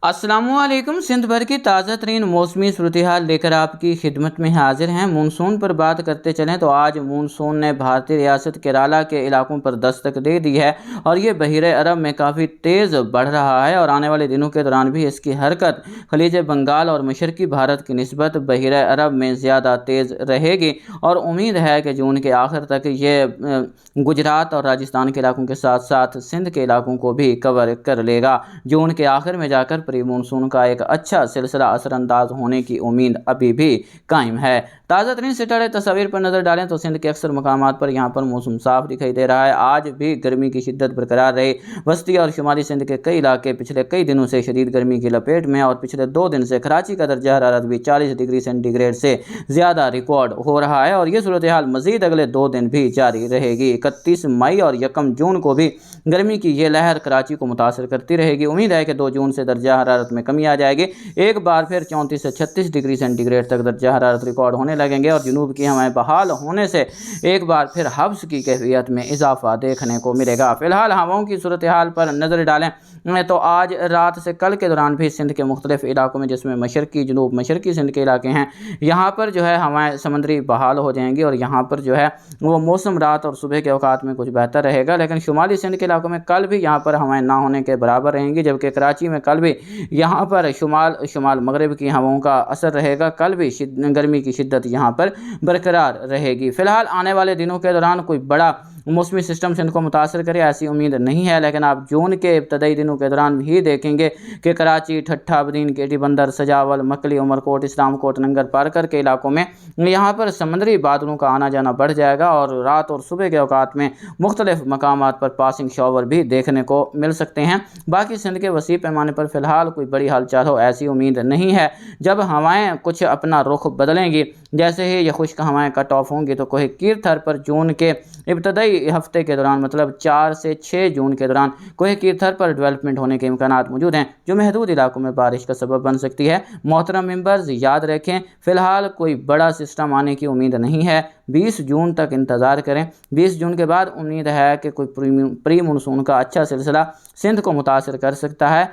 अस्सलामु अलैकुम। सिंध भर की ताज़ा तरीन मौसमी सूरत-ए-हाल लेकर आपकी खिदमत में हाजिर हैं। मानसून पर बात करते चलें तो आज मानसून ने भारतीय रियासत केरला के इलाकों पर दस्तक दे दी है और ये बहीरे अरब में काफ़ी तेज़ बढ़ रहा है और आने वाले दिनों के दौरान भी इसकी हरकत खलीज बंगाल और मशरकी भारत की निस्बत बहीरे अरब में ज़्यादा तेज़ रहेगी और उम्मीद है कि जून के आखिर तक ये गुजरात और राजस्थान के इलाकों के साथ साथ सिंध के इलाकों को भी कवर कर लेगा। जून के आखिर में जाकर प्री मानसून का एक अच्छा सिलसिला असरअंदाज होने की उम्मीद अभी भी कायम है। ताज़ा तरीन सितारे तस्वीर पर नजर डालें तो सिंध के अक्सर मकामात पर यहाँ पर मौसम साफ दिखाई दे रहा है। आज भी गर्मी की शिद्दत बरकरार रही। वस्ती और शुमाली सिंध के कई इलाके पिछले कई दिनों से शदीद गर्मी की लपेट में और पिछले 2 दिन से कराची का दर्जा हरारत भी 40 डिग्री सेंटीग्रेड से ज़्यादा रिकॉर्ड हो रहा है और ये सूरत हाल मजीद अगले 2 दिन भी जारी रहेगी। 31 मई और 1 जून को भी गर्मी की ये लहर कराची को मुतासर करती रहेगी। उम्मीद है कि 2 जून से दर्जा हरारत में कमी आ जाएगी। एक बार फिर 34 से 36 डिग्री सेंटीग्रेड तक दर्जा हरारत रिकॉर्ड होने लगेंगे और जुनूब की हवाएं बहाल होने से एक बार फिर हब्स की कैफियत में इजाफा देखने को मिलेगा। फिलहाल हवाओं की सूरत हाल पर नजर डालें तो आज रात से कल के दौरान भी सिंध के मुख्तलिफ इलाकों में, जिसमें मशरकी जुनूब मशरकी सिंध के इलाके हैं, यहाँ पर जो है हवाएं समंदरी बहाल हो जाएंगी और यहाँ पर जो है वो मौसम रात और सुबह के औकात में कुछ बेहतर रहेगा। लेकिन शुमाली सिंध के इलाकों में कल भी यहाँ पर हवाएं ना होने के बराबर रहेंगी, जबकि कराची में कल भी यहाँ पर शुमाल मगरिब की हवाओं का असर रहेगा। कल भी गर्मी की शिद्दत यहाँ पर बरकरार रहेगी। फिलहाल आने वाले दिनों के दौरान कोई बड़ा मौसमी सिस्टम सिंध को मुतासर करे ऐसी उम्मीद नहीं है, लेकिन आप जून के इब्तदाई दिनों के दौरान ही देखेंगे कि कराची, ठट्ठा, बदीन, केटी बंदर, सजावल, मकली, उमरकोट, इस्लामकोट, नंगर पारकर के इलाकों में यहाँ पर समंदरी बादलों का आना जाना बढ़ जाएगा और रात और सुबह के औकात में मुख्तलिफ मकामात पर पासिंग शॉवर भी देखने को मिल सकते हैं। बाकी सिंध के वसी पैमाने पर फिलहाल कोई बड़ी हलचल हो ऐसी उम्मीद नहीं है। जब हवाएं कुछ अपना रुख बदलेंगी, जैसे ही ये खुश्क हवाएं कट ऑफ होंगी, तो कोहे कीर थर पर जून के इब्तदाई हफ्ते के दौरान मतलब 4 से 6 जून के दौरान कोहे कीर थर पर डेवलपमेंट होने के इम्कानात मौजूद हैं, जो महदूद इलाकों में बारिश का सबब बन सकती है। मोहतरम मेंबर्स याद रखें, फिलहाल कोई बड़ा सिस्टम आने की उम्मीद नहीं है। 20 जून तक इंतज़ार करें। 20 जून के बाद उम्मीद है कि कोई प्री मानसून का अच्छा सिलसिला सिंध को मुतासर कर सकता है।